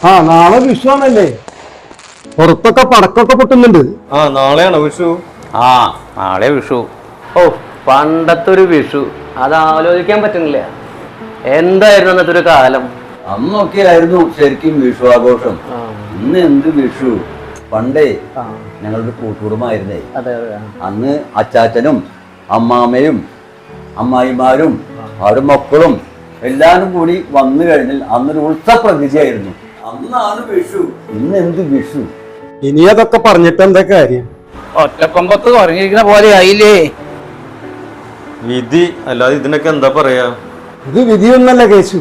ആ നാളെ വിഷു ആണല്ലേ, പുറത്തൊക്കെ പടക്കൊക്കെ പൊട്ടുന്നുണ്ട്. ആ നാളെയാണോ വിഷു? ആ നാളെ വിഷു. ഓ പണ്ടത്തെ ഒരു വിഷു അത് ആലോചിക്കാൻ പറ്റുന്നില്ല. എന്തായിരുന്നു അന്നത്തെ ഒരു കാലം. അന്നൊക്കെ ആയിരുന്നു ശരിക്കും വിഷു ആഘോഷം. ഇന്ന് എന്ത് വിഷു. പണ്ടേ ഞങ്ങളുടെ കൂട്ടുകുടുംബമായിരുന്നേ. അന്ന് അച്ചാച്ചനും അമ്മാമ്മയും അമ്മായിമാരും അവരുടെ മക്കളും എല്ലാരും കൂടി വന്നു കഴിഞ്ഞാൽ അന്നൊരു ഉത്സവ പ്രതീതിയായിരുന്നു. അന്നാണ് വിഷു. ഇന്ന് എന്ത് വിഷു. ഇനി അതൊക്കെ പറഞ്ഞിട്ട് എന്താ കാര്യം? ഒറ്റക്കൊമ്പത്ത് കുറഞ്ഞിരിക്കുന്ന പോലെ ആയില്ലേ. വിധി അല്ലാതെ ഇതിനൊക്കെ എന്താ പറയാ? ഇത് വിധിയൊന്നല്ല കേശു,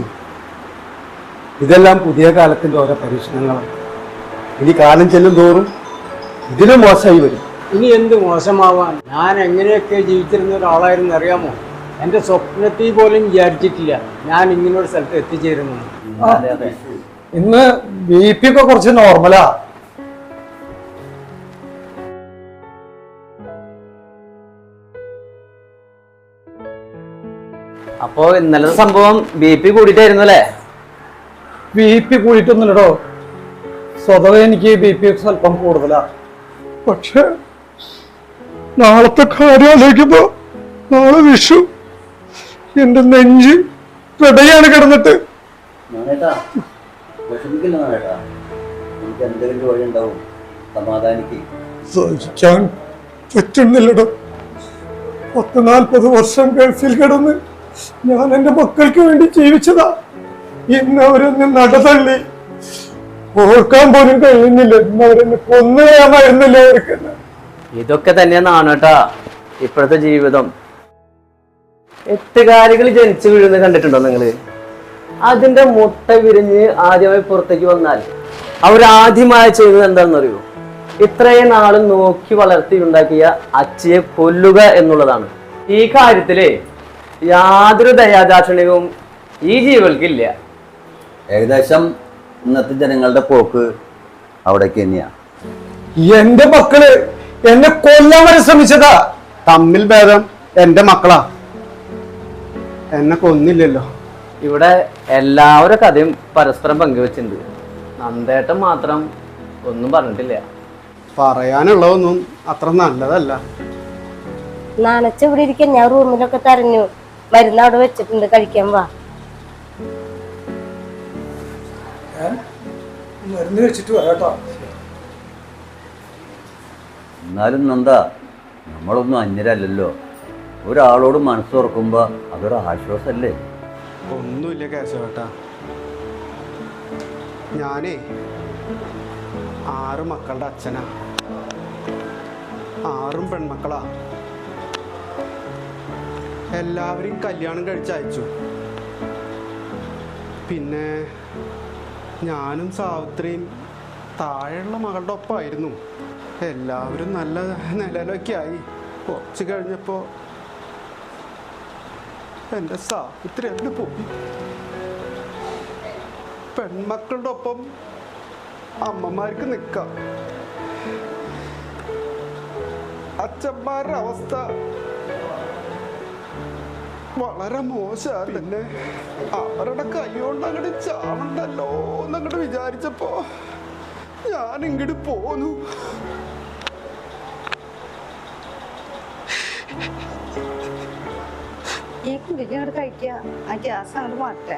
ഇതെല്ലാം പുതിയ കാലത്തിന്റെ ഓരോ പരീക്ഷണങ്ങളാണ്. ഇനി കാലം ചെല്ലും തോറും ഇതിലും മോശമായി വരും. ഇനി എന്ത് മോശമാവാൻ? ഞാൻ എങ്ങനെയൊക്കെ ജീവിച്ചിരുന്ന ഒരാളായിരുന്നു അറിയാമോ? എൻ്റെ സ്വപ്നത്തിൽ പോലും വിചാരിച്ചിട്ടില്ല ഞാൻ ഇങ്ങനൊരു സ്ഥലത്ത് എത്തിച്ചേരുന്നു. ഇന്ന് BP ഒക്കെ കുറച്ച് നോർമലാ. അപ്പോ ഇന്നലത്തെ സംഭവം BP കൂടിയിട്ടായിരുന്നു അല്ലേ? BP കൂടിയിട്ടൊന്നുമില്ലടോ, സ്വതവേ എനിക്ക് BP സ്വല്പം കൂടുതലാ. പക്ഷെ നാളത്തെ കാര്യം ആലോചിക്കുമ്പോ, നാളെ വിഷു, എന്റെ നെഞ്ച് പെടയാണ് കിടന്നിട്ട്. എന്തെങ്കിലും വഴി ഉണ്ടാവും സമാധാനിക്ക്. സഹിക്കാൻ പറ്റുന്നില്ലടോ. 40-40 വർഷം ഗൾഫിൽ കിടന്ന് ഞാൻ എന്റെ മക്കൾക്ക് വേണ്ടി ജീവിച്ചതാ. ഇന്ന് അവരെന്നെ നടതള്ളി. ഓർക്കാൻ പോലും കഴിയുന്നില്ല. ഇന്ന് അവരെന്നെ കൊന്നുകളയാമായിരുന്നില്ല അവർക്ക്. ഇതൊക്കെ തന്നെയാണ് കേട്ടാ ഇപ്പോഴത്തെ ജീവിതം. എട്ടുകാലികൾ ജനിച്ചു വീഴുന്നത് കണ്ടിട്ടുണ്ടോ നിങ്ങള്? അതിന്റെ മുട്ട വിരിഞ്ഞ് ആദ്യമായി പുറത്തേക്ക് വന്നാൽ അവരാദ്യമായി ചെയ്യുന്നത് എന്താണെന്ന് അറിയോ? ഇത്രയും നാളും നോക്കി വളർത്തി ഉണ്ടാക്കിയ അച്ചിയെ കൊല്ലുക എന്നുള്ളതാണ്. ഈ കാര്യത്തില് യാതൊരു ദയാദാക്ഷിണ്യവും ഈ ജീവികൾക്കില്ല. ഏകദേശം ഇന്നത്തെ ജനങ്ങളുടെ പോക്ക് അവിടേക്ക് തന്നെയാ. എന്റെ മക്കള് എന്നെ കൊല്ലാൻ വരെ ശ്രമിച്ചതാ. തമ്മിൽ ഭേദം എന്റെ മക്കളാ. എന്നെ കൊന്നില്ലല്ലോ. ഇവിടെ എല്ലാവരുടെ കഥയും പരസ്പരം പങ്കുവെച്ചിട്ടുണ്ട്. നന്ദേട്ടൻ മാത്രം ഒന്നും പറഞ്ഞിട്ടില്ല. പറയാനുള്ളതൊന്നും അത്ര നല്ലതല്ല. നനച്ച ഇവിടെ ഇരിക്കാൻ ഞാൻ റൂമിലൊക്കെ തെരഞ്ഞു. മരുന്ന് അവിടെ വെച്ചിട്ടുണ്ട്, കഴിക്കാൻ വാ. മരുന്ന് വെച്ചിട്ട് വരാട്ടോ. എന്നാലും നന്ദാ, നമ്മളൊന്നും അന്യരല്ലല്ലോ. ഒരാളോട് മനസ്സ് തുറക്കുമ്പോ അതൊരു ആശ്വാസമല്ലേ? ഒന്നുമില്ല കേശവേട്ടാ, ഞാനേ 6 മക്കളുടെ അച്ഛനാ. 6 പെൺമക്കളാ. എല്ലാവരെയും കല്യാണം കഴിച്ചയച്ചു. പിന്നെ ഞാനും സാവിത്രിയും താഴെയുള്ള മകളുടെ ഒപ്പമായിരുന്നു. എല്ലാവരും നല്ല നിലയിലൊക്കെ ആയി. കുറച്ച് കഴിഞ്ഞപ്പോ എൻ്റെ സാവിത്രി അവിടെ പോയി. പെൺമക്കളുടെ ഒപ്പം അമ്മമാർക്ക് നിൽക്കാം. അച്ഛന്മാരുടെ അവസ്ഥ വളരെ മോശമാണ്. പിന്നെ അവരുടെ കൈകൊണ്ട് അങ്ങോട്ട് ചാവണ്ടല്ലോ എന്നങ്ങോട്ട് വിചാരിച്ചപ്പോ ഞാൻ ഇങ്ങോട്ട് പോന്നു. ഈ കുടിക്കാൻ അങ്ങോട്ട് കഴിക്കുക, ആ ഗ്യാസ് അങ്ങോട്ട് മാറ്റേ.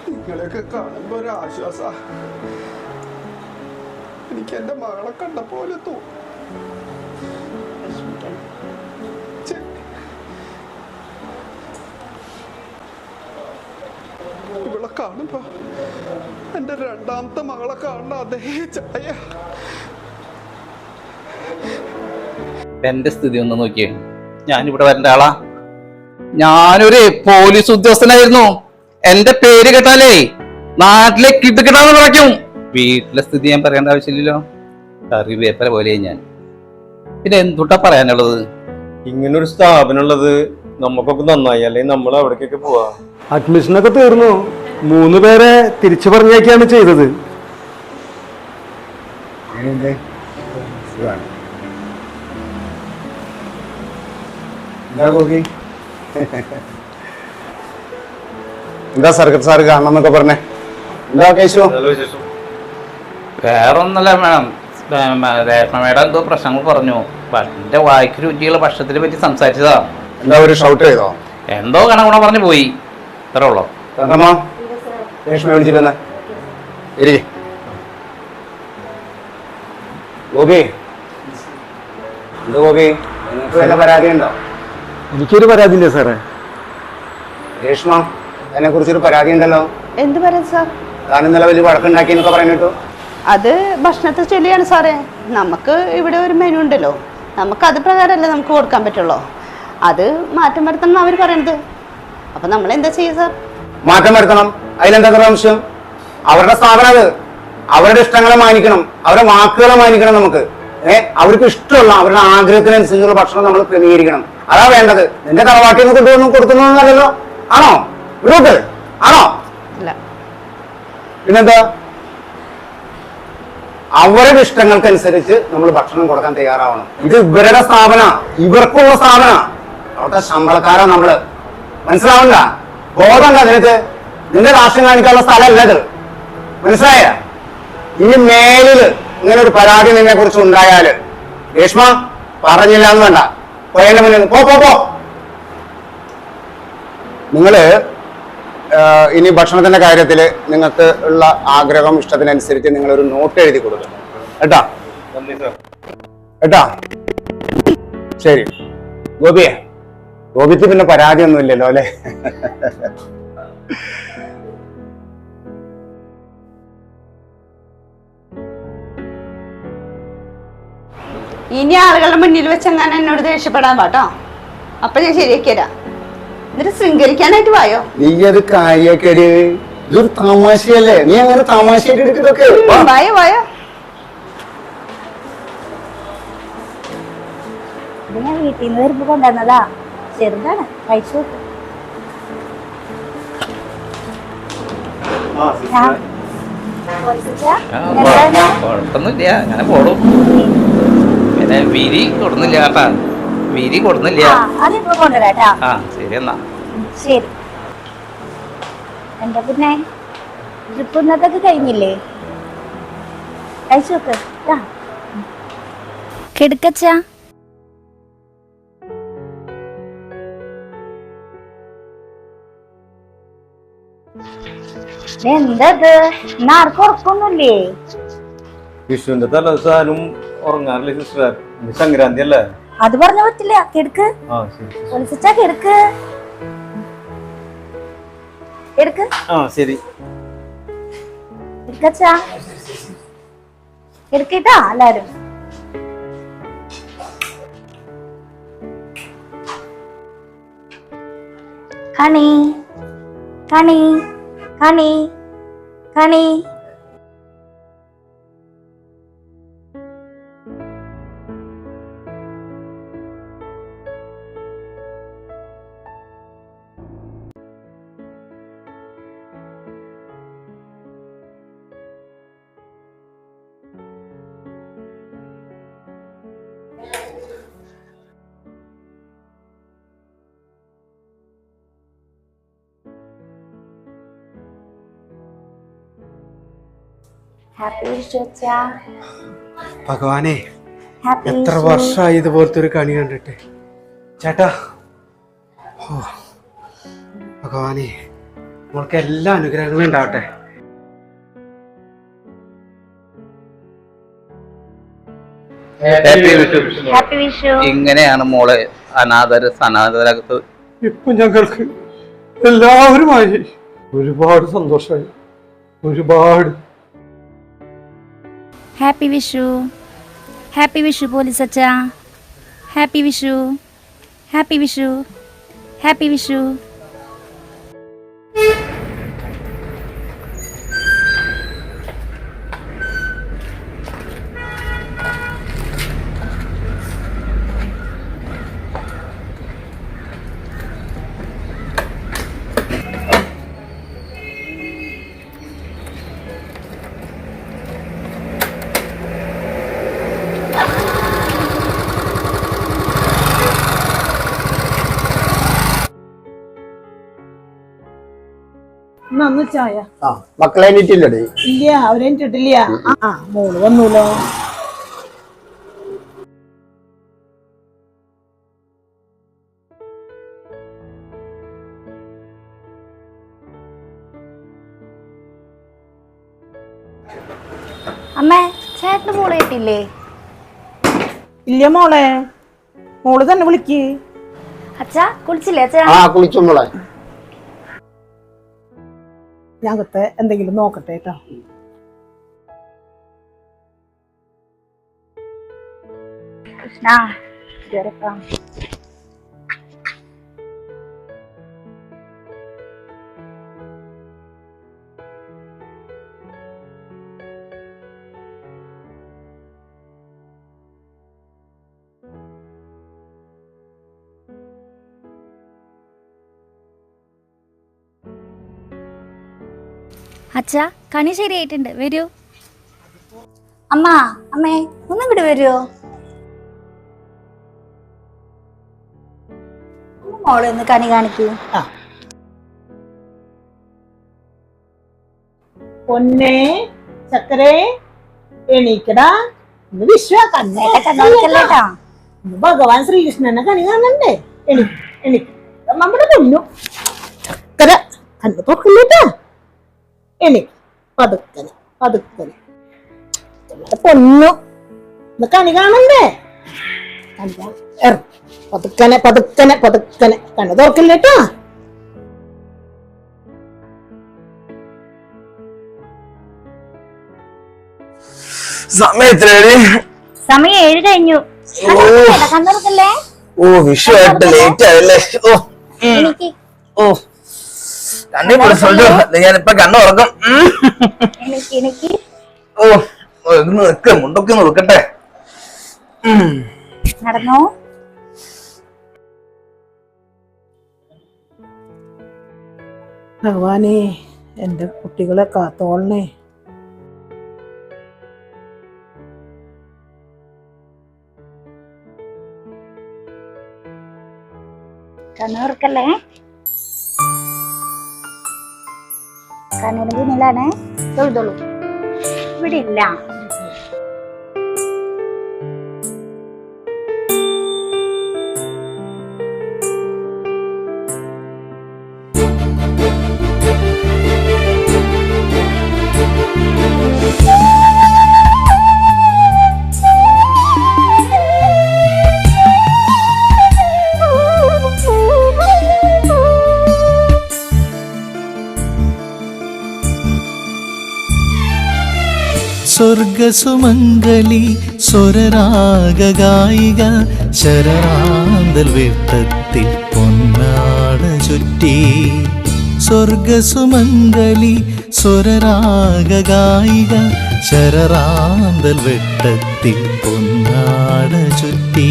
നിങ്ങളെയൊക്കെ കാണുമ്പോ ഒരു ആശ്വാസ. എനിക്ക് എന്റെ മകളെ കണ്ട പോലെ തോന്നും. ഇവളെ കാണുമ്പോ എന്റെ 2ാമത്തെ മകളെ കാണുന്ന അതേ ചായ. എന്റെ സ്ഥിതി ഒന്ന് നോക്കിയേ. ഞാനിവിടെ വരേണ്ട ആളാ. ഞാനൊരു പോലീസ് ഉദ്യോഗസ്ഥനായിരുന്നു. എന്റെ പേര് കേട്ടാലേ നാട്ടിലെ കിട്ടുകിട്ടാന്ന് പറയും. വീട്ടിലെ സ്ഥിതി ഞാൻ പറയേണ്ട ആവശ്യമില്ലല്ലോ. കറിവേപ്പല പോലെ ഞാൻ. പിന്നെ എന്തുട്ടാ പറയാനുള്ളത്? ഇങ്ങനൊരു സ്ഥാപനം ഉള്ളത് നമുക്കൊക്കെ നന്നായി, അല്ലെങ്കിൽ നമ്മൾ അവിടേക്കൊക്കെ പോവാ. അഡ്മിഷനൊക്കെ തീർന്നു. 3 പേരെ തിരിച്ചു പറഞ്ഞേക്കാണ് ചെയ്തത്. എന്താ സർക്കറ്റ് സാറ് കാണണം എന്നൊക്കെ പറഞ്ഞേ? എന്താ കേശു? വേറൊന്നല്ല മാഡം, രേഷ്മ മേഡം എന്തോ പ്രശ്നങ്ങൾ പറഞ്ഞു. എന്റെ വായിക്ക് രുചിയുള്ള ഭക്ഷണത്തിനെ പറ്റി സംസാരിച്ചതാ. എന്താ ഒരു ഷൗട്ട് ചെയ്തോ? എന്തോ കണകുണ പറഞ്ഞു പോയി, അത്രേ ഉള്ളൂ. രേഷ്മ വിളിച്ചിരുന്ന ഗോപി, എന്താ ഗോപി, നിങ്ങൾക്ക് വല്ല പരാതി ഉണ്ടോ? എനിക്കൊരു പരാതി ഇല്ല സാറേ. രേഷ്മ, അതിനെ കുറിച്ചൊരു പരാതി ഉണ്ടല്ലോ. എന്ത് പറയാം സാർ? താൻ ഇന്നലെ വലിയ വഴക്കുണ്ടാക്കി എന്നൊക്കെ പറഞ്ഞു കേട്ടു. അത് ഭക്ഷണത്തെ ചൊല്ലിയാണ് സാറേ. നമുക്ക് ഇവിടെ ഒരു മെനു ഉണ്ടല്ലോ, നമുക്ക് അത് പ്രകാരമല്ലേ നമുക്ക് കൊടുക്കാൻ പറ്റുള്ളൂ. അത് മാറ്റം വരുത്തണം അവർ പറയണത്. അപ്പൊ നമ്മൾ എന്താ ചെയ്യുക സാർ? മാറ്റം വരുത്തണം, അതിലെന്താ സംശയം? അവരുടെ സ്ഥാപനം അത്, അവരുടെ ഇഷ്ടങ്ങളെ മാനിക്കണം, അവരുടെ വാക്കുകളെ മാനിക്കണം. നമുക്ക് അവർക്ക് ഇഷ്ടമുള്ള അവരുടെ ആഗ്രഹത്തിനനുസരിച്ചുള്ള ഭക്ഷണം നമ്മൾ ക്രമീകരിക്കണം. അതാ വേണ്ടത്. നിന്റെ തറവാട്ടിൽ നിന്ന് കൊണ്ടുവന്ന് കൊടുക്കുന്നതെന്നല്ലല്ലോ. ആണോ? ഗ്രൂപ്പ് ആണോ? പിന്നെന്താ? അവരുടെ ഇഷ്ടങ്ങൾക്കനുസരിച്ച് നമ്മൾ ഭക്ഷണം കൊടുക്കാൻ തയ്യാറാവണം. ഇത് ഇവരുടെ സ്ഥാപന, ഇവർക്കുള്ള സ്ഥാപന, അവിടുത്തെ ശമ്പളക്കാരാ നമ്മള്. മനസ്സിലാവണ്ട? ബോധമുണ്ട നിനക്ക്? നിന്റെ രാഷ്ട്രം കാണിക്കാനുള്ള സ്ഥലമല്ലത്. മനസ്സിലായ? ഇനി മേലില് ഇങ്ങനെ ഒരു പരാതി നിന്നെ കുറിച്ച് ഉണ്ടായാല് രേഷ്മ പറഞ്ഞില്ല എന്ന് വേണ്ട, പോയതിന്റെ മുന്നിൽ പോ പോ പോ. നിങ്ങള് ഇനി ഭക്ഷണത്തിന്റെ കാര്യത്തില് നിങ്ങൾക്ക് ഉള്ള ആഗ്രഹം ഇഷ്ടത്തിനനുസരിച്ച് നിങ്ങൾ ഒരു നോട്ട് എഴുതി കൊടുക്കണം കേട്ടാ. കേട്ടാ? ശരി. ഗോപിയെ, ഗോപിക്ക് പിന്നെ പരാതി ഒന്നും ഇല്ലല്ലോ അല്ലെ? ഇനി ആളുകളുടെ മുന്നിൽ വെച്ചെങ്ങാൻ എന്നോട് ദേഷ്യപ്പെടാൻ പാട്ടോ. അപ്പൊ ഞാൻ ശരിയാക്കിയരാ. എന്നിട്ട് ശൃംഗരിക്കാനായിട്ട് വായോ. നീ അത് കാര്യക്കേട്, ഇതൊരു തമാശയല്ലേ? നീ അങ്ങനെ തമാശയായിട്ട് എടുക്കുന്നതൊക്കെ. വായോ വായോ. ഇത് ഞാൻ വീട്ടിൽ നിന്ന് വരുമ്പോ കൊണ്ടുവന്നതാ, ചെറുതാണ്, കഴിച്ചു. കുഴപ്പമൊന്നുമില്ല, അങ്ങനെ പോടും. പിന്നെ വിരി കൊടുന്നില്ല കേട്ടാ, വിരി കൊടുന്നില്ല. അതിപ്പോ കൊണ്ടുവരാട്ടാ. ആ ശരി എന്നാ. ശരി. എന്താ പിന്നെ ട്രിപ്പ് ഇന്നത്തൊക്കെ കഴിഞ്ഞില്ലേ? കഴിച്ചു നോക്ക്. കെടുക്കച്ച എന്തത്? ഇന്ന് ആർക്കും ഉറക്കൊന്നുമില്ലേ? വിഷുവിന്റെ തലേസാനും ഉറങ്ങാറില്ലേ സിസ്റ്റർ? സംക്രാന്തി അല്ലേ? അത് പറഞ്ഞ പറ്റില്ല. കെടുക്ക്. വിളിച്ചാ കെടുക്ക്. എടുക്ക്. ശരി. എടുക്കച്ചാ, എടുക്കട്ടാ എല്ലാരും. കണി കണി കണി കണി. ഹാപ്പി വിഷു അച്ഛാ. ഭഗവാനെ, ഹാപ്പി എത്ര വിഷു. വർഷമായി ഇതുപോലത്തെ ഒരു കണി കണ്ടിട്ട്. ചേട്ടാ, ഓ ഭഗവാനെ, നമ്മൾക്ക് എല്ലാ അനുഗ്രഹങ്ങളും ഉണ്ടാവട്ടെ. ഹാപ്പി വിഷു. ഇങ്ങനെയാണ് മോളെ അനാഥര് സനാഥരകത്ത്. ഇപ്പൊ ഞങ്ങൾക്ക് എല്ലാവരുമായി ഒരുപാട് സന്തോഷമായി, ഒരുപാട്. Happy Vishu. Happy Vishu police അച്ഛാ. Happy Vishu. Happy Vishu. Happy Vishu. നന്ന് ചായ. ആ മക്കളെ എണീറ്റില്ലടേ? ഇല്ല, അവരെനിട്ടിട്ടില്ല. ആ മോള് വന്നൂലോ. അമ്മേ, ചേട്ടന് മോള് കിട്ടില്ലേ? ഇല്ല മോളെ, മോള് തന്നെ വിളിക്ക്. അച്ഛാ കുളിച്ചില്ലേ അച്ഛാ? ആ കുളിച്ചു മോളെ. ഞങ്ങത്തെ എന്തെങ്കിലും നോക്കട്ടെ കേട്ടോ. കൃഷ്ണ കേറക്കാം. അച്ഛാ കണി ശരിയായിട്ടുണ്ട്, വരൂ. അമ്മ, അമ്മേ ഒന്നും ഇങ്ങോട്ട് വരുമോ? മോളെ ഒന്ന് കണി കാണിക്കൂ. പൊന്നേ ചക്കരേ, എണീക്കടാ. ഇന്ന് വിശ്വ കണ്ണോക്കല്ലേട്ടാ. ഭഗവാൻ ശ്രീകൃഷ്ണനെ കണി കാണണ്ടേ? എണീക്ക് നമ്മുടെ പൊന്നു ചക്കര, കണ്ണു തുറക്കില്ലേട്ടാ. എണീക്ക് പതുക്കനെ പതുക്കനെ. പൊന്നു ഇന്ന് കണി കാണണ്ടേ? പതുക്കനെ പതുക്കനെ പതുക്കനെ, കണ്ണു തുറക്കില്ലേട്ടാ. സമയം 7 കഴിഞ്ഞു. കണ്ണുറക്കല്ലേ? ഓ വിഷു ആയിട്ട് ലേറ്റ് ആയല്ലേ. എനിക്ക് ഞാനിപ്പൊ കണ്ണു തുറക്കും. എനിക്ക് മുണ്ടൊക്കെ നോക്കട്ടെ. നടന്നോ? ഭഗവാനേ, എന്റെ കുട്ടികളെ കാത്തോളണേ. കണ്ണുറക്കല്ലേ? കണ്ണിന് പിന്നിലാണ്. തൊഴുതോളൂ. ഇവിടെ ഇല്ല. സ്വർഗസുമംഗലി സ്വരരാഗായിക ശരറാന്തൽ വെട്ടത്തിൽ പൊന്നാട ചുറ്റി. സ്വർഗസുമംഗലി സ്വരരാഗായിക ശരറാന്തൽ വെട്ടത്തിൽ പൊന്നാട ചുറ്റി.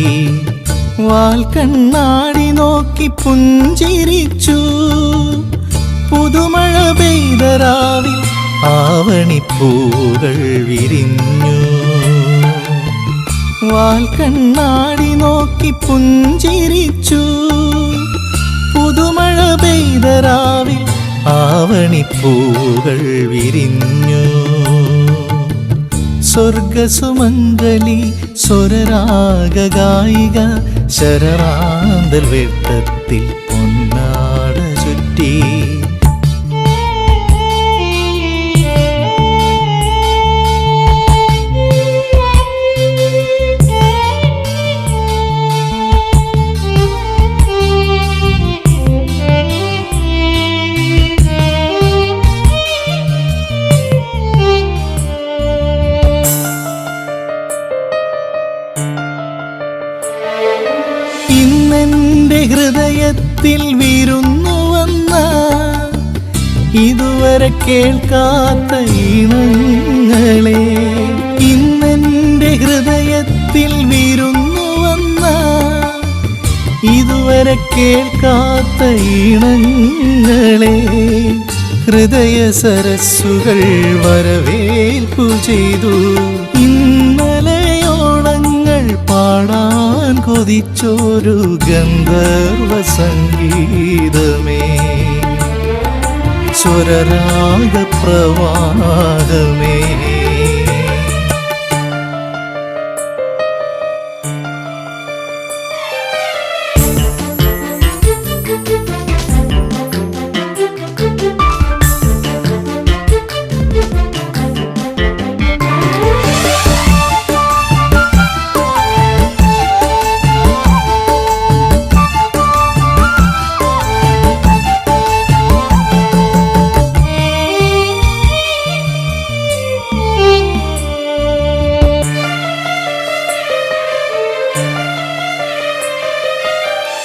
വാൽക്കണ്ണാടി നോക്കി പുഞ്ചിരിച്ചു പുതുമഴ പെയ്തരാവിൽ ആവണിപ്പൂകൾ വിരിഞ്ഞു. വാൽക്കണ്ണാടി നോക്കി പുഞ്ചിരിച്ചു പുതുമഴ പെയ്തരാവിൽ ആവണിപ്പൂകൾ വിരിഞ്ഞു. സ്വർഗസുമംഗലി സ്വരരാഗായിക ശരറാന്തൽ വെട്ടത്തിൽ പൊന്നാട ചുറ്റി. ഹൃദയത്തിൽ വിരുന്നു വന്ന ഇതുവരെ കേൾക്കാത്ത ഈണങ്ങളെ. ഇന്നെന്റെ ഹൃദയത്തിൽ വിരുന്നു വന്ന ഇതുവരെ കേൾക്കാത്ത ഈണങ്ങളെ. ഹൃദയ സരസ്സുകൾ വരവേൽപ്പു ചെയ്തു. ഇന്നലെയോളങ്ങൾ പാടാൻ കൊതിച്ചൊരു ഗന്ധർവ സംഗീതമേ. സ്വരരാഗ പ്രവാഹമേ.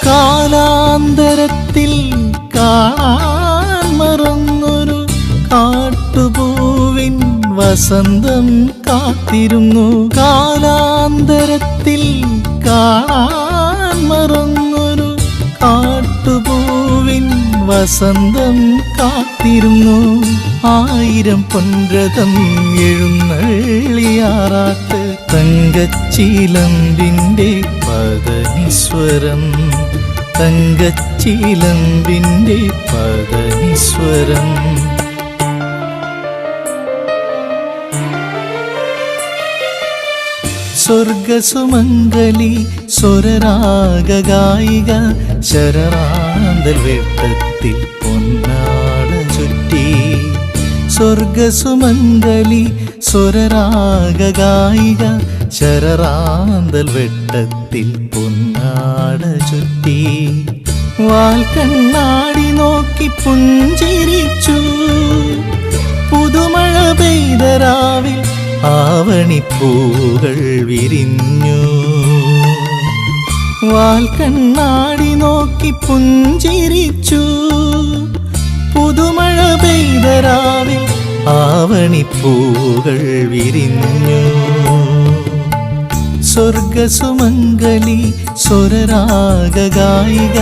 കാലാന്തരത്തിൽ കാണാൻ മറന്നൊരു കാട്ടുപൂവിൻ വസന്തം കാത്തിരുന്നു. കാലാന്തരത്തിൽ കാണാൻ മറന്നൊരു കാട്ടുപൂവിൻ വസന്തം കാത്തിരുന്നു. 1000 പൊൻരഥം എഴുന്നള്ളിയാറാട്ട് തങ്കച്ചിലമ്പിൻ്റെ പദനിസ്വരം. തങ്കച്ചിലമ്പിൻ്റെ പദനിസ്വരം. സ്വർഗസുമംഗലി സ്വരരാഗായിക ശരറാന്തൽ വെട്ടത്തിൽ പൊന്നാട ചുറ്റി. സ്വർഗസുമംഗലി സ്വരരാഗായിക ശരറാന്തൽ വെട്ടത്തിൽ പൊന്നാട ചുറ്റി. വാൽക്കണ്ണാടി നോക്കി പുഞ്ചിരിച്ചു. പുതുമഴ പെയ്ത രാവിൽ ആവണിപ്പൂകൾ വിരിഞ്ഞു. വാൽക്കണ്ണാടി നോക്കി പുഞ്ചിരിച്ചു. പുതുമഴ പെയ്ത രാവിൽ ആവണിപ്പൂകൾ വിരിഞ്ഞു. സ്വർഗസുമംഗലി സ്വരരാഗായിക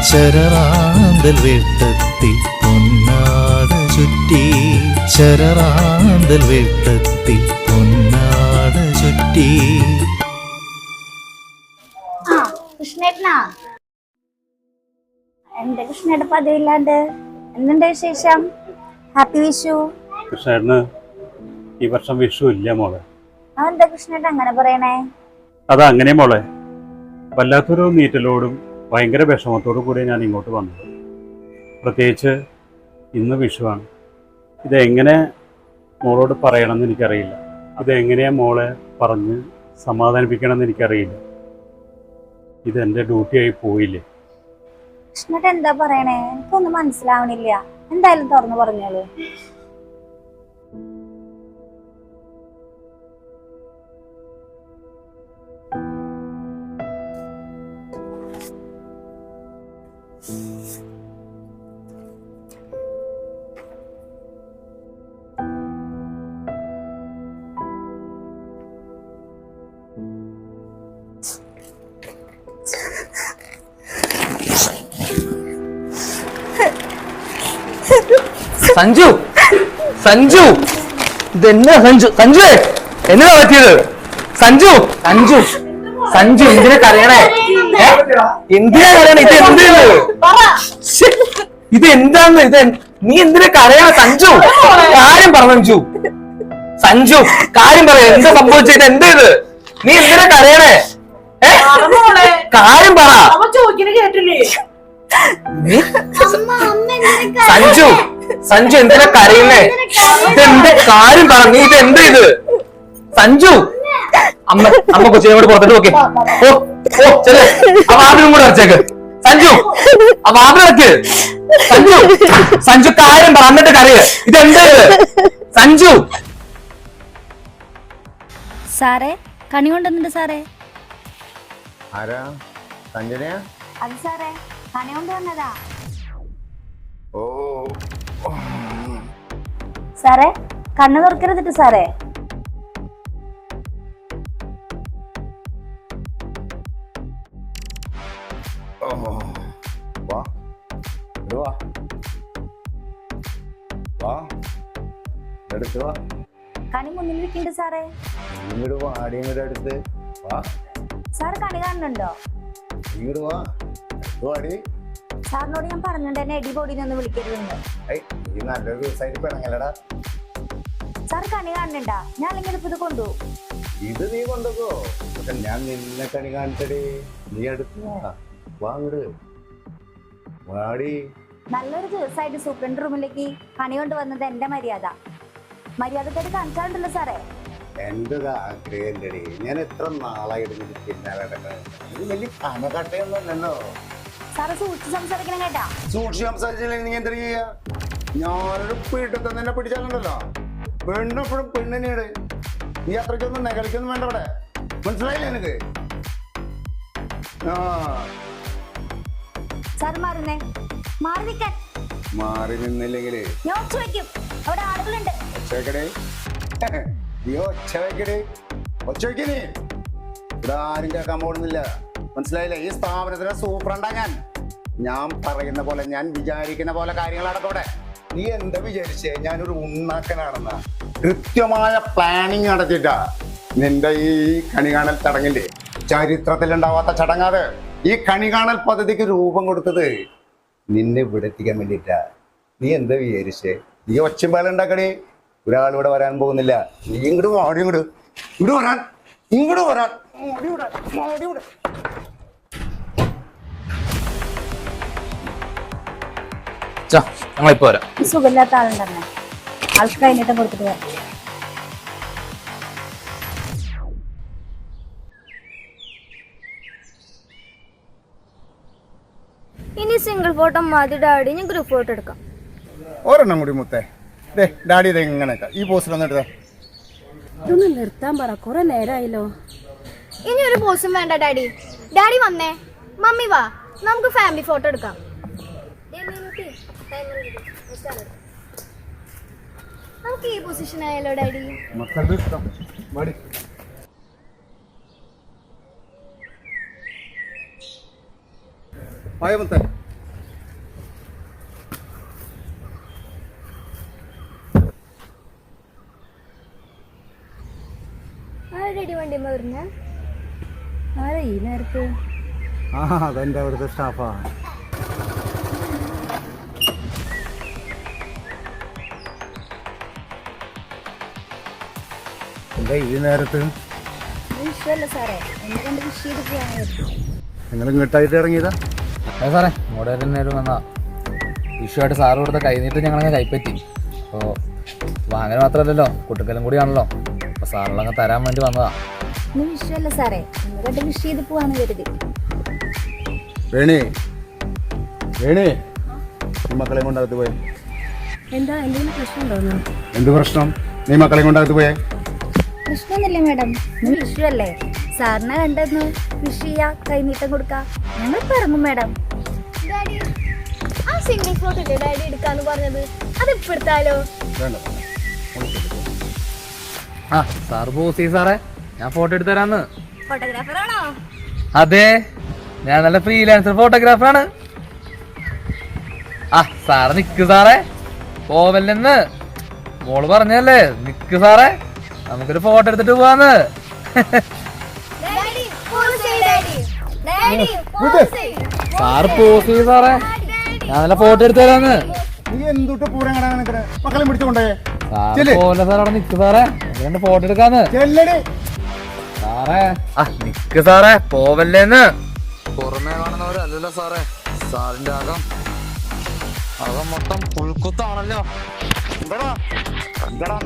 ശരറാന്തൽ വെട്ടത്തിൽ പൊന്നാട ചുറ്റി. ശരറാന്തൽ വെട്ടത്തിൽ പൊന്നാട ചുറ്റി. കൃഷ്ണേട്ടനാ, എന്റെ കൃഷ്ണേട്ട പതിവില്ലാണ്ട് എന്തുണ്ട് വിശേഷം? ഹാപ്പി വിഷു. കൃഷ്ണേട്ടന് ഈ വർഷം വിഷു ഇല്ല മോളെ. എന്താ കൃഷ്ണേട്ട അങ്ങനെ പറയണേ? അതങ്ങനെ മോളെ, വല്ലാത്തൊരു നീറ്റലോടും ഭയങ്കര വിഷമത്തോടും കൂടി ഞാൻ ഇങ്ങോട്ട് വന്നത്. പ്രത്യേകിച്ച് ഇന്ന് വിഷുവാണ്. ഇതെങ്ങനെ മോളോട് പറയണമെന്ന് എനിക്കറിയില്ല. ഇതെങ്ങനെയാ മോളെ പറഞ്ഞ് സമാധാനിപ്പിക്കണമെന്ന് എനിക്കറിയില്ല. ഇതെൻ്റെ ഡ്യൂട്ടിയായി പോയില്ലേ. കൃഷ്ണേട്ട എന്താ പറയണേ? എനിക്കൊന്നും മനസ്സിലാവണില്ല. എന്തായാലും തുറന്നു പറഞ്ഞോളൂ. സഞ്ജു, സഞ്ജു, ഇതെന്നാ സഞ്ജു? സഞ്ജു എന്നതാ പറ്റിയത്? സഞ്ജു, സഞ്ജു, സഞ്ജു എന്തിനാ കരയണേ? എന്തിനാ കരയണേ? ഇത് എന്ത്? ഇത് എന്താന്ന്? ഇത് നീ എന്തിനാ കരയണ സഞ്ജു? കാര്യം പറ സഞ്ജു. സഞ്ജു കാര്യം പറ, എന്താ സംഭവിച്ചത്? എന്താ ഇത്? നീ എന്തിനാ കരയണേ? കാര്യം പറ സഞ്ജു. സഞ്ജു എന്തിനാ കരയുന്നേ? ഇതെന്ത് കാര്യം പറ നീ. ഇത് എന്താ ഇത് സഞ്ജു? അമ്മ അമ്മ കൊച്ചിനെ കൂടെ പുറത്തോട്ട് നോക്കി. ഓ ഓ ചെല്ലേ, ആ വാതിലും കൂടെ അടച്ചേക്ക്. സഞ്ജു ആ വാതിൽ അടക്ക്. സഞ്ജു, സഞ്ജു കാര്യം പറ, എന്നിട്ട് കരയ. ഇതെന്താ ഇത് സഞ്ജു? സാറേ, കണി കൊണ്ടുവന്നിട്ട് സാറേ. ആരാ? സഞ്ജനയാ? അത് സാറേ, കണി കൊണ്ടുവന്നതാ. ഓ സാറേ, കണ്ണ് തുറക്കരുതിട്ട് സാറേ. വാ വാ വാ എടുത്ത് വാ. കണി മുന്നിൽ വെക്കുന്നുണ്ട് സാറേ. ഇങ്ങോട്ട് വാ, ആടിയങ്ങോട്ട് അടുത്ത് വാ. സാർ കണി കാണുന്നുണ്ടോ? ഇങ്ങോട്ട് വാ, വാടി. സാറിനോട് ഞാൻ പറഞ്ഞിട്ടുണ്ട് എന്നെ എടി ബോഡിനെ ഒന്ന് വിളിക്കരുതെന്ന്. ഈ നല്ലൊരു ദിവസമായിട്ട് പിണങ്ങലടാ. സാർ കണി കാണണ്ടാ, ഞാൻ അല്ലെങ്കിൽ ഇപ്പൊ ഇത് കൊണ്ടുപോകും. ഇത് നീ കൊണ്ടുപോ, പക്ഷെ ഞാൻ നിന്നെ കണി കാണിച്ചടി. നീ അടുത്ത് വാങ്ങട് വാടി. നല്ലൊരു ദിവസമായിട്ട് സൂപ്രണ്ട് റൂമിലേക്ക് കണി കൊണ്ട് വന്നത് എന്റെ മര്യാദക്കായിട്ട് കാണിച്ചാലുണ്ടല്ലോ സാറേ. എന്റെ ആഗ്രഹല്ലടി, ഞാൻ എത്ര നാളായിട്ട് നിന്റെ പിന്നാലെ നടക്കുന്നത്. ഇത് വലിയ കനകട്ടയൊന്നുമല്ലല്ലോ. സാറ് സൂക്ഷിച്ച് സംസാരിക്കണം കേട്ടാ. സൂക്ഷിച്ച് സംസാരിച്ചില്ലെങ്കിൽ നീ എന്താ ചെയ്യാ? ഞാനൊരു വീട്ടിൽ തന്നെ പിടിച്ചാലുണ്ടല്ലോ, പെണ്ണെപ്പോഴും പെണ്ണിനെയാണ്. നീ അത്രയ്ക്കൊന്നും നെകളിക്കൊന്നും വേണ്ട ഇവിടെ, മനസ്സിലായില്ലേ എനിക്ക്? ആ സാർ മാറുന്നേ, മാറി നിൽക്കാൻ. മാറി നിന്നില്ലെങ്കില് ഞാൻ ഒച്ച വയ്ക്കും, അവിടെ ആളുകളുണ്ട്. ഒച്ചവെക്കടേ, നീ ഒച്ച വെക്കടേ, ഒച്ച വെക്കണേ. ഇവിടെ ആരും കേൾക്കാൻ പോകുന്നില്ല, മനസ്സിലായില്ലേ? ഈ സ്ഥാപനത്തിലെ സൂപ്രണ്ടാ ഞാൻ പറയുന്ന പോലെ, ഞാൻ വിചാരിക്കുന്ന പോലെ കാര്യങ്ങൾ നടക്കവിടെ. നീ എന്താ വിചാരിച്ചേ ഞാനൊരു ഉണ്ണാക്കനാണെന്ന? കൃത്യമായ പ്ലാനിങ് നടത്തിയിട്ടാ നിന്റെ ഈ കണി കാണൽ ചടങ്ങില്ലേ, ചരിത്രത്തിലുണ്ടാവാത്ത ചടങ്ങാത്. ഈ കണി കാണൽ പദ്ധതിക്ക് രൂപം കൊടുത്തത് നിന്നെ ഇവിടെ എത്തിക്കാൻ വേണ്ടിയിട്ടാ. നീ എന്താ വിചാരിച്ചേ? നീ ഒച്ചമ്പാലം ഉണ്ടാക്കണേ. ഒരാളിവിടെ വരാൻ പോകുന്നില്ല. നീ ഇങ്ങോട്ട് മാടി, ഇങ്ങോട്ട് വരാൻ, ഇങ്ങോട്ട് വരാൻ. ഞങ്ങളിപ്പോ വരാം. സുഖമില്ലാത്ത ആളുണ്ടന്നെ, ആൾക്ക് കഴിഞ്ഞിട്ട് കൊടുത്തിട്ട് വരാം. ഇനി സിംഗിൾ ഫോട്ടോ മതി ഡാഡി, ഞാൻ ഗ്രൂപ്പ് ഫോട്ടോ എടുക്കാം. ഒരെണ്ണം കൂടി മുത്തേ. ഡാഡി ഇത് എങ്ങനെ ഈ പോസ്റ്റിൽ വന്നിട്ട് ഇതൊന്ന് നിർത്താൻ പറ, കുറെ നേരമായല്ലോ. ഇനി ഒരു പോസും വേണ്ട ഡാഡി. ഡാഡി വന്നേ, മമ്മി വാ, നമുക്ക് ഫാമിലി ഫോട്ടോ എടുക്കാം. നമുക്ക് ഈ പൊസിഷൻ ആയാലോ ഡാഡി? മക്കളുടെ ഇഷ്ടം. മുത്തേ, ആരുടെ വണ്ടി വരുന്നേ? ആരാ ഈ നേരത്ത്? അതെന്റെ അവിടുത്തെ സ്റ്റാഫാ. എന്താ ഈ നേരത്ത്? വിഷയല്ല സാറേ, എന്നെ കണ്ട് വിഷ് ചെയ്ത് പോകാനായിരുന്നു. നിങ്ങൾ ഇങ്ങോട്ടായിട്ട് ഇറങ്ങിയതാ? സാറേ ഇങ്ങോട്ട് നേരം വന്നാ വിഷുവായിട്ട് സാറ് കൊടുത്ത കൈനീട്ട് ഞങ്ങളങ്ങ് കൈപ്പറ്റി. അപ്പോൾ വാങ്ങൽ മാത്രമല്ലല്ലോ, കുട്ടിക്കലും കൂടിയാണല്ലോ. അപ്പോൾ സാറുകളങ്ങ് തരാൻ വേണ്ടി വന്നതാ. ഇന്ന് വിഷയല്ല സാറേ, എന്നെ കണ്ട് വിഷ് ചെയ്ത് പോവാന്ന് കരുതി. വേണേ വേണേ, നീ മക്കളെ കൊണ്ടകത്ത് പോയെ. എന്താ എന്തെങ്കിലും പ്രശ്നം ഉണ്ടോന്ന്? എന്ത് പ്രശ്നം? നീ മക്കളെ കൊണ്ടകത്ത് പോയെ. പ്രശ്നമൊന്നുമില്ല മാഡം, ഇന്ന് വിഷു അല്ലേ, സാറിനെ കണ്ടെന്ന് വിഷ് ചെയ്യാ, കൈനീട്ടം കൊടുക്കാം. ഞങ്ങൾ ഇറങ്ങും മാഡം. ഡാഡി ആ സിംഗിൾ ഫോട്ടോ ഇല്ലേ ഡാഡി എടുക്കാന്ന് പറഞ്ഞത്, അത് ഇപ്പൊ എടുത്താലോ? ആ സാറ് പോസ് ചെയ്യ് സാറേ, ഞാൻ ഫോട്ടോ എടുത്ത് തരാന്ന്. ഫോട്ടോഗ്രാഫർ ആണോ? അതെ, ഞാൻ നല്ല ഫ്രീലാൻസർ ഫോട്ടോഗ്രാഫറാണ്. ആ സാറ് നിക്ക് സാറേ, പോവല്ലെന്ന് മോള് പറഞ്ഞല്ലേ. നിക്ക് സാറേ, നമുക്കൊരു ഫോട്ടോ എടുത്തിട്ട് പോവാന്ന്. സാറ് പോസ് ചെയ്യ് സാറേ, ഞാൻ നല്ല ഫോട്ടോ എടുത്ത് തരാന്ന്. നീ എന്തുട്ട് പൂരം കടാൻ നിൽക്കണേ? മക്കളെ പിടിച്ചുകൊണ്ടേ പോലെ സാർ അവിടെ നിക്ക് സാറേ, രണ്ട് ഫോട്ടോ എടുക്കാന്ന്. സാറേ ആ നിക്ക് സാറേ, പോവല്ലേന്ന്. പുറമേ കാണുന്നവരല്ലല്ലോ സാറേ, സാറിന്റെ അകം മൊത്തം പുൽക്കുത്താണല്ലോ. എന്താണ്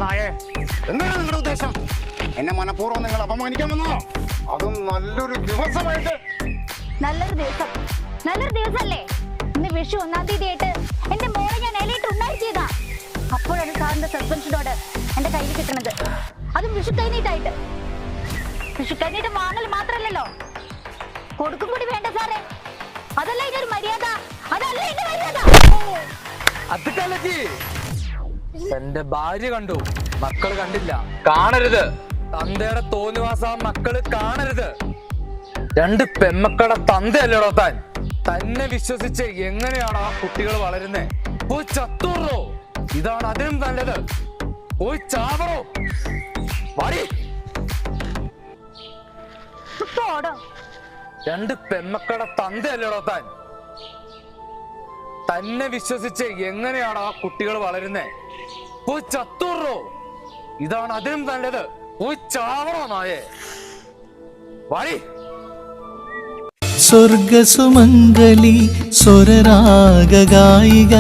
നിങ്ങളുടെ ഉദ്ദേശം? എന്നെ മനഃപൂർവ്വം നിങ്ങൾ അപമാനിക്കാൻ വന്നോ? അതും നല്ലൊരു ദിവസമായിട്ട്. നല്ലൊരു ദിവസമല്ലേ ഇന്ന്? വിഷു 1-ാം തീയതി ആയിട്ട് എന്റെ മോളെ ഞാൻ ഇലയിട്ട് ഉണ്ടാക്കിയതാ. അപ്പോഴാണ് സാറിന്റെ സസ്പെൻഷനോട് എന്റെ കയ്യിൽ കിട്ടുന്നത്, അതും വിഷു കൈനീട്ടായിട്ട്. വിഷു കൈനീട്ട് വാങ്ങൽ മാത്രല്ലല്ലോ, കൊടുക്കും കൂടി വേണ്ട സാറേ. അതല്ല ഇതൊരു മര്യാദ, അതല്ല എന്റെ മര്യാദ. എന്റെ ഭാര്യ കണ്ടു, മക്കള് കണ്ടില്ല. കാണരുത്, തന്തയുടെ തോന്നിവാസ മക്കള് കാണരുത്. രണ്ട് പെമ്മക്കളുടെ തന്തയല്ലേടോ താൻ? തന്നെ വിശ്വസിച്ച് എങ്ങനെയാണ് ആ കുട്ടികൾ വളരുന്നേ? പോയി ചത്തൂറോ, ഇതാണ് അതിനും നല്ലത്. പോയി ചാവറോ, വാടി. രണ്ട് പെമ്മക്കളുടെ തന്തയല്ലേടോ താൻ? തന്നെ വിശ്വസിച്ച് എങ്ങനെയാണ് ആ കുട്ടികൾ വളരുന്നേ? പോയി ചത്തൂറോ? ഇതാണ് അതിനും നല്ലത്. പോയി ചാവണോ നായേ? വാടി. സ്വർഗസുമംഗലി സ്വരരാഗായിക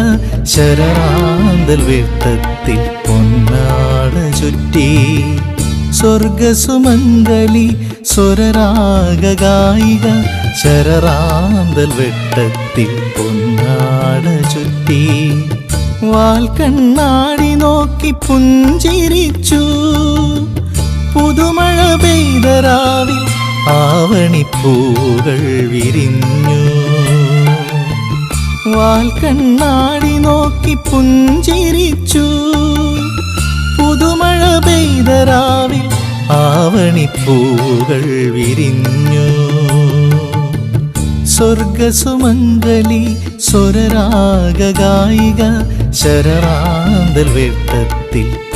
ശരറാന്തൽ വെട്ടത്തിൽ പൊന്നാട ചുറ്റി. സ്വർഗസുമംഗലി സ്വരരാഗായിക ശരറാന്തൽ വെട്ടത്തിൽ പൊന്നാട ചുറ്റി. വാൽക്കണ്ണാടി നോക്കി പുഞ്ചിരിച്ചു പുതുമഴ പെയ്തരാവിൽ ആവണിപ്പൂകൾ വിരിഞ്ഞു. വാൽക്കണ്ണാടി നോക്കി പുഞ്ചിരിച്ചു പുതുമഴ പെയ്തരാവിൽ ആവണിപ്പൂകൾ വിരിഞ്ഞു. സ്വർഗസുമംഗലി സ്വരരാഗായിക ശരറാന്തൽ വെട്ടത്തിൽ